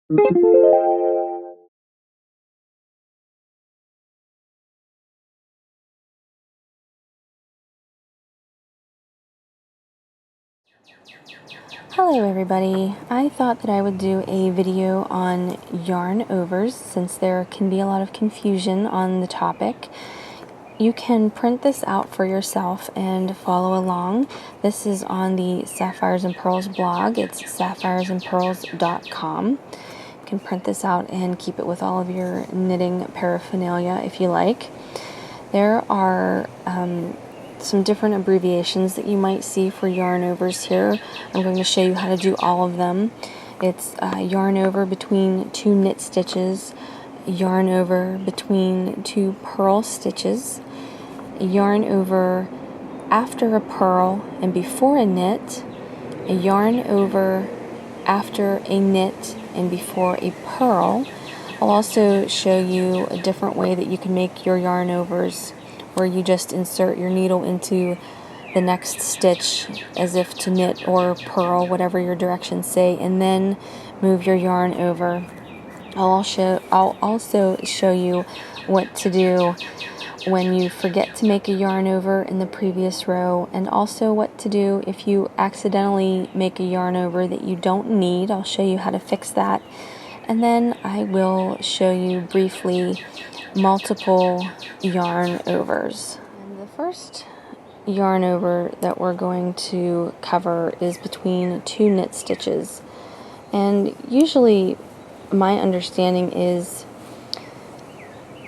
Hello everybody. I thought that I would do a video on yarn overs since there can be a lot of confusion on the topic. You can print this out for yourself and follow along. This is on the Sapphires and Pearls blog. It's sapphiresandpearls.com. You can print this out and keep it with all of your knitting paraphernalia if you like. There are some different abbreviations that you might see for yarn overs here. I'm going to show you how to do all of them. It's yarn over between 2 knit stitches, yarn over between 2 purl stitches, yarn over after a purl and before a knit, a yarn over after a knit and before a purl. I'll also show you a different way that you can make your yarn overs, where you just insert your needle into the next stitch as if to knit or purl, whatever your directions say, and then move your yarn over. I'll also show you what to do when you forget to make a yarn over in the previous row, and also what to do if you accidentally make a yarn over that you don't need. I'll show you how to fix that. And then I will show you briefly multiple yarn overs. And the first yarn over that we're going to cover is between 2 knit stitches. And usually my understanding is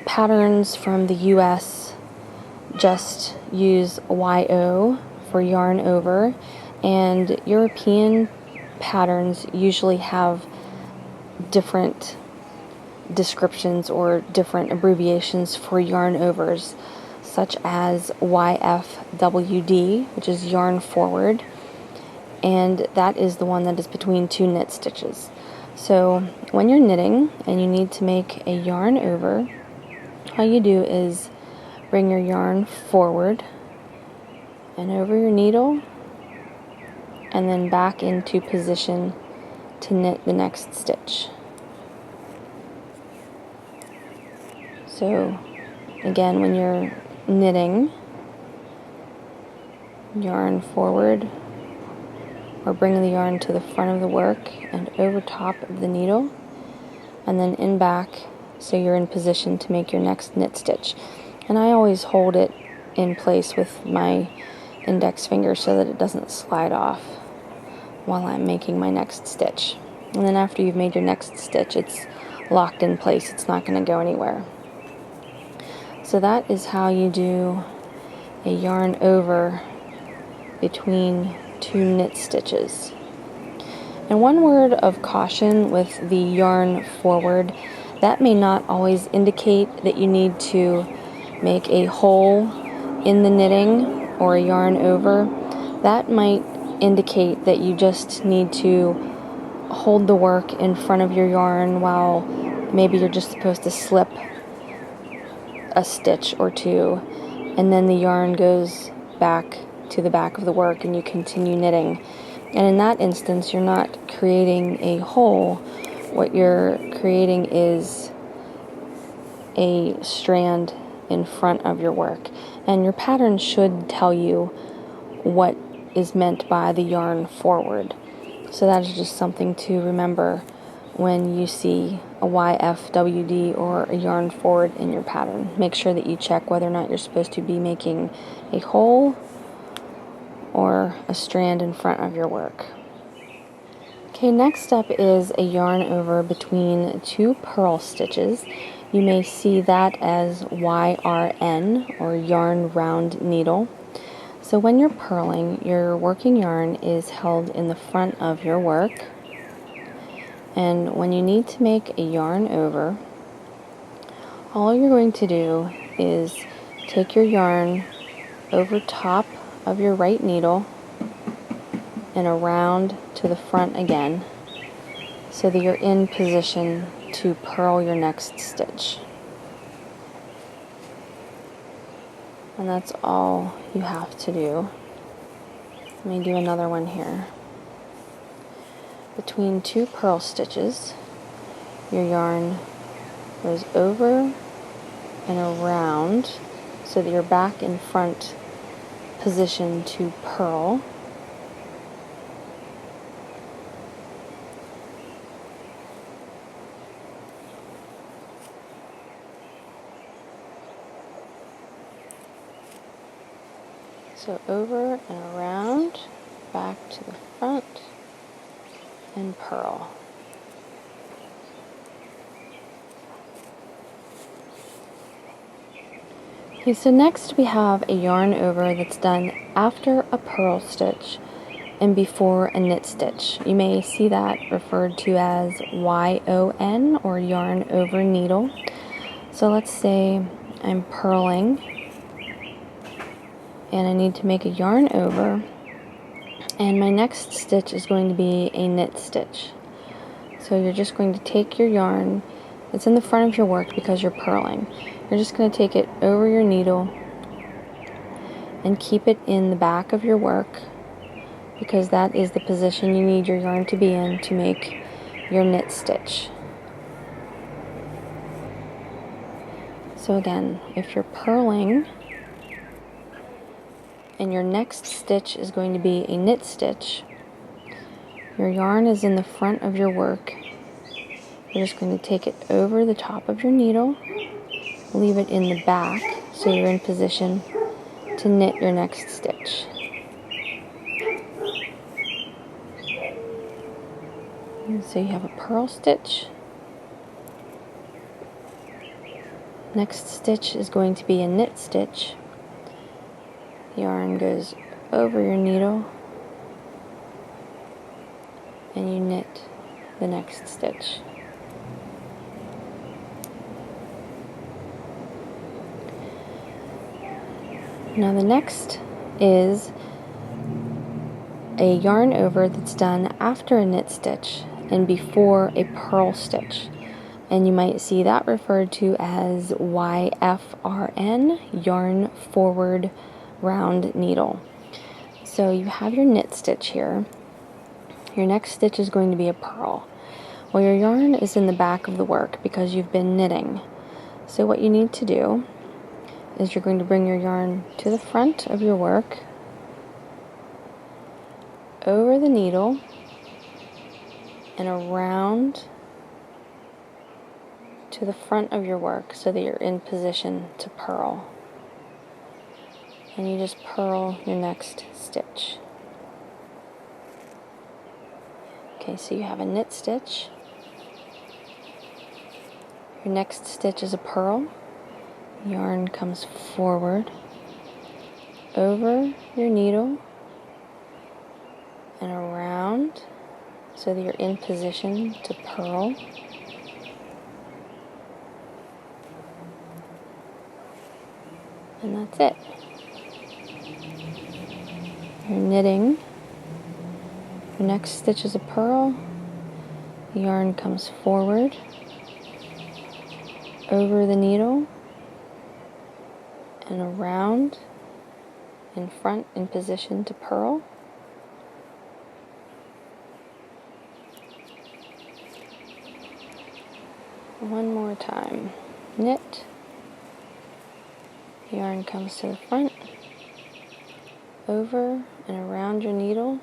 patterns from the US just use YO for yarn over, and European patterns usually have different descriptions or different abbreviations for yarn overs, such as YFWD, which is yarn forward, and that is the one that is between 2 knit stitches. So when you're knitting and you need to make a yarn over, all you do is bring your yarn forward and over your needle and then back into position to knit the next stitch. So again, when you're knitting, yarn forward or bring the yarn to the front of the work and over top of the needle, and then in back so you're in position to make your next knit stitch. And I always hold it in place with my index finger so that it doesn't slide off while I'm making my next stitch. And then after you've made your next stitch, it's locked in place. It's not going to go anywhere. So that is how you do a yarn over between 2 knit stitches. And one word of caution with the yarn forward, that may not always indicate that you need to make a hole in the knitting or a yarn over. That might indicate that you just need to hold the work in front of your yarn while maybe you're just supposed to slip a stitch or two, and then the yarn goes back to the back of the work and you continue knitting. And in that instance, you're not creating a hole. What you're creating is a strand in front of your work. And your pattern should tell you what is meant by the yarn forward. So that is just something to remember when you see a YFWD or a yarn forward in your pattern. Make sure that you check whether or not you're supposed to be making a hole or a strand in front of your work. Okay, next up is a yarn over between 2 purl stitches. You may see that as YRN, or yarn round needle. So when you're purling, your working yarn is held in the front of your work. And when you need to make a yarn over, all you're going to do is take your yarn over top of your right needle and around to the front again so that you're in position to purl your next stitch. And that's all you have to do. Let me do another one here. Between 2 purl stitches, your yarn goes over and around so that you're back in front position to purl. So over and around, back to the front, and purl. Okay, so next we have a yarn over that's done after a purl stitch and before a knit stitch. You may see that referred to as YON, or yarn over needle. So let's say I'm purling and I need to make a yarn over, and my next stitch is going to be a knit stitch. So you're just going to take your yarn, it's in the front of your work because you're purling. You're just going to take it over your needle and keep it in the back of your work, because that is the position you need your yarn to be in to make your knit stitch. So again, if you're purling and your next stitch is going to be a knit stitch, your yarn is in the front of your work. You're just going to take it over the top of your needle, leave it in the back so you're in position to knit your next stitch. And so you have a purl stitch. Next stitch is going to be a knit stitch. Yarn goes over your needle and you knit the next stitch. Now the next is a yarn over that's done after a knit stitch and before a purl stitch. And you might see that referred to as YFRN, yarn forward round needle. So you have your knit stitch here. Your next stitch is going to be a purl. Well, your yarn is in the back of the work because you've been knitting. So what you need to do is you're going to bring your yarn to the front of your work, over the needle, and around to the front of your work so that you're in position to purl. And you just purl your next stitch. Okay, so you have a knit stitch. Your next stitch is a purl. Yarn comes forward, over your needle, and around so that you're in position to purl. And that's it. You're knitting. Your next stitch is a purl. The yarn comes forward, over the needle, and around, in front, in position to purl. One more time. Knit. Yarn comes to the front, over and around your needle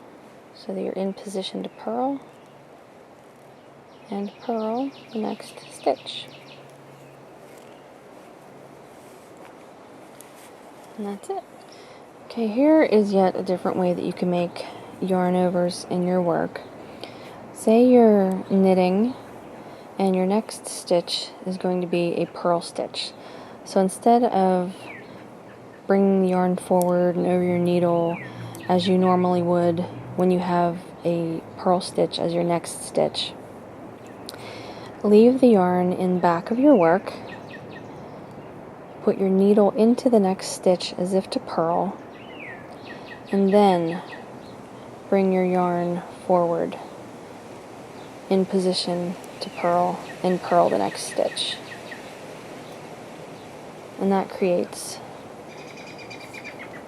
so that you're in position to purl, and purl the next stitch. And that's it. Okay, here is yet a different way that you can make yarn overs in your work. Say you're knitting and your next stitch is going to be a purl stitch. So instead of bringing the yarn forward and over your needle as you normally would when you have a purl stitch as your next stitch, leave the yarn in back of your work, put your needle into the next stitch as if to purl, and then bring your yarn forward in position to purl and purl the next stitch. And that creates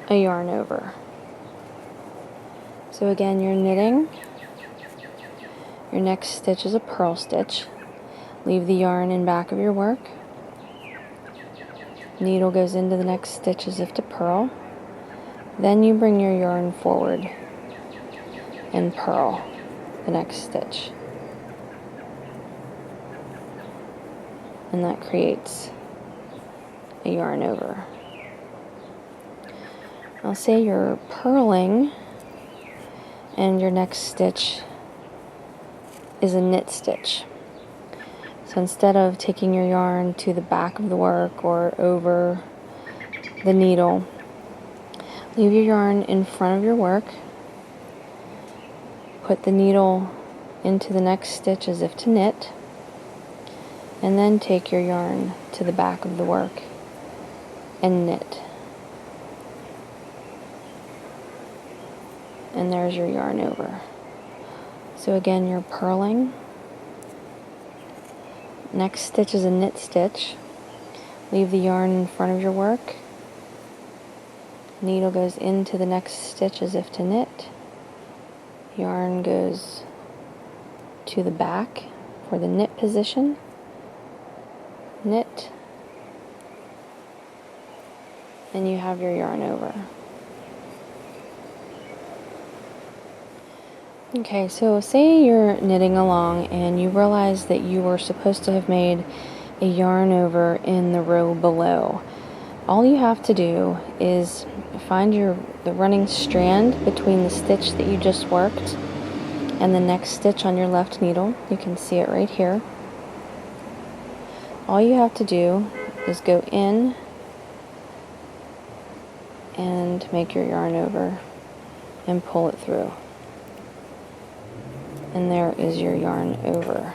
a yarn over. So again, you're knitting. Your next stitch is a purl stitch. Leave the yarn in back of your work. Needle goes into the next stitch as if to purl. Then you bring your yarn forward and purl the next stitch. And that creates a yarn over. I'll say you're purling and your next stitch is a knit stitch. So instead of taking your yarn to the back of the work or over the needle, leave your yarn in front of your work, put the needle into the next stitch as if to knit, and then take your yarn to the back of the work and knit. And there's your yarn over. So again, you're purling. Next stitch is a knit stitch. Leave the yarn in front of your work. Needle goes into the next stitch as if to knit. Yarn goes to the back for the knit position. Knit. And you have your yarn over. Okay, so say you're knitting along and you realize that you were supposed to have made a yarn over in the row below. All you have to do is find the running strand between the stitch that you just worked and the next stitch on your left needle. You can see it right here. All you have to do is go in and make your yarn over and pull it through. And there is your yarn over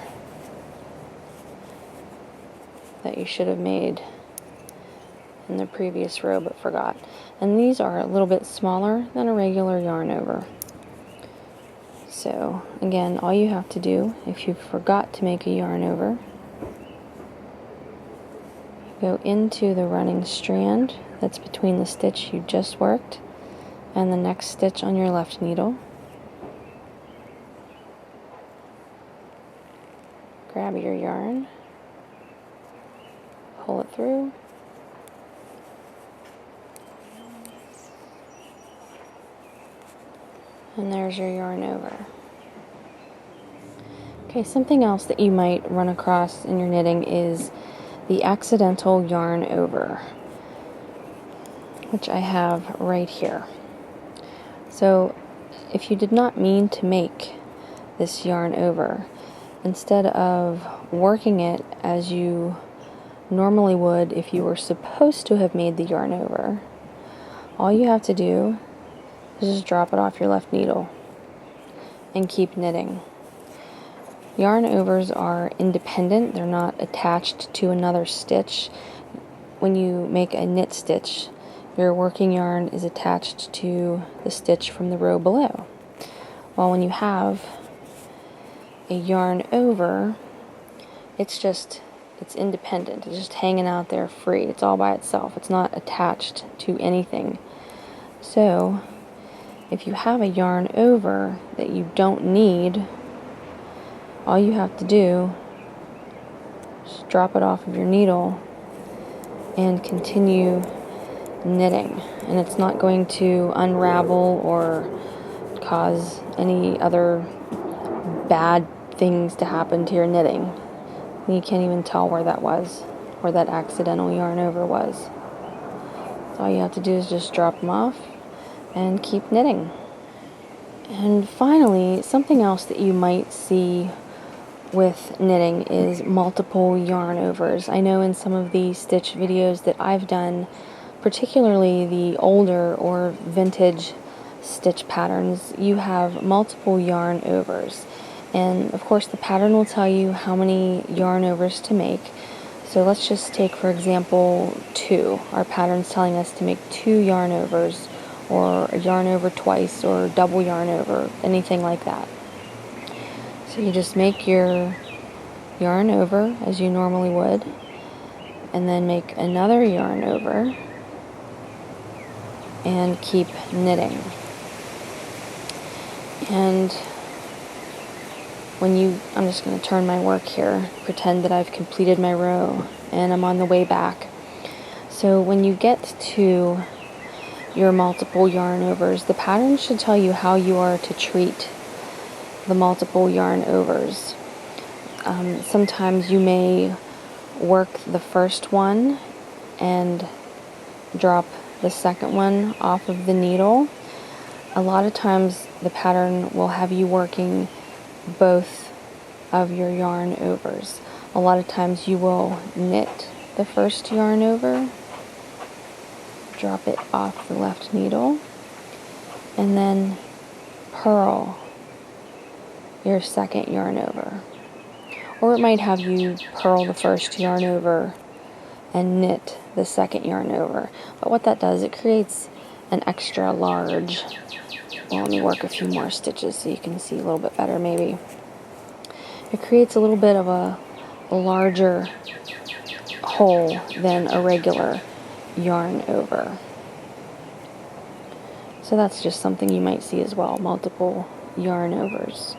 that you should have made in the previous row but forgot. And these are a little bit smaller than a regular yarn over. So again, all you have to do, if you forgot to make a yarn over, go into the running strand that's between the stitch you just worked and the next stitch on your left needle. Grab your yarn, pull it through, and there's your yarn over. Okay, something else that you might run across in your knitting is the accidental yarn over, which I have right here. So if you did not mean to make this yarn over, instead of working it as you normally would if you were supposed to have made the yarn over, all you have to do is just drop it off your left needle and keep knitting. Yarn overs are independent. They're not attached to another stitch. When you make a knit stitch, your working yarn is attached to the stitch from the row below. While when you have a yarn over, it's independent. It's just hanging out there free. It's all by itself. It's not attached to anything. So if you have a yarn over that you don't need, all you have to do is drop it off of your needle and continue knitting. And it's not going to unravel or cause any other bad things to happen to your knitting. You can't even tell where that was, where that accidental yarn over was. So all you have to do is just drop them off and keep knitting. And finally, something else that you might see with knitting is multiple yarn overs. I know in some of the stitch videos that I've done, particularly the older or vintage stitch patterns, you have multiple yarn overs. And of course the pattern will tell you how many yarn overs to make. So let's just take, for example, 2. Our pattern's telling us to make 2 yarn overs, or a yarn over twice, or double yarn over, anything like that. So you just make your yarn over as you normally would, and then make another yarn over, and keep knitting. And I'm just going to turn my work here, pretend that I've completed my row, and I'm on the way back. So when you get to your multiple yarn overs, the pattern should tell you how you are to treat the multiple yarn overs. Sometimes you may work the first one and drop the second one off of the needle. A lot of times the pattern will have you working both of your yarn overs. A lot of times you will knit the first yarn over, drop it off the left needle, and then purl your second yarn over. Or it might have you purl the first yarn over and knit the second yarn over. But what that does, it creates an extra large, well, let me work a few more stitches so you can see a little bit better maybe. It creates a little bit of a larger hole than a regular yarn over. So that's just something you might see as well, multiple yarn overs.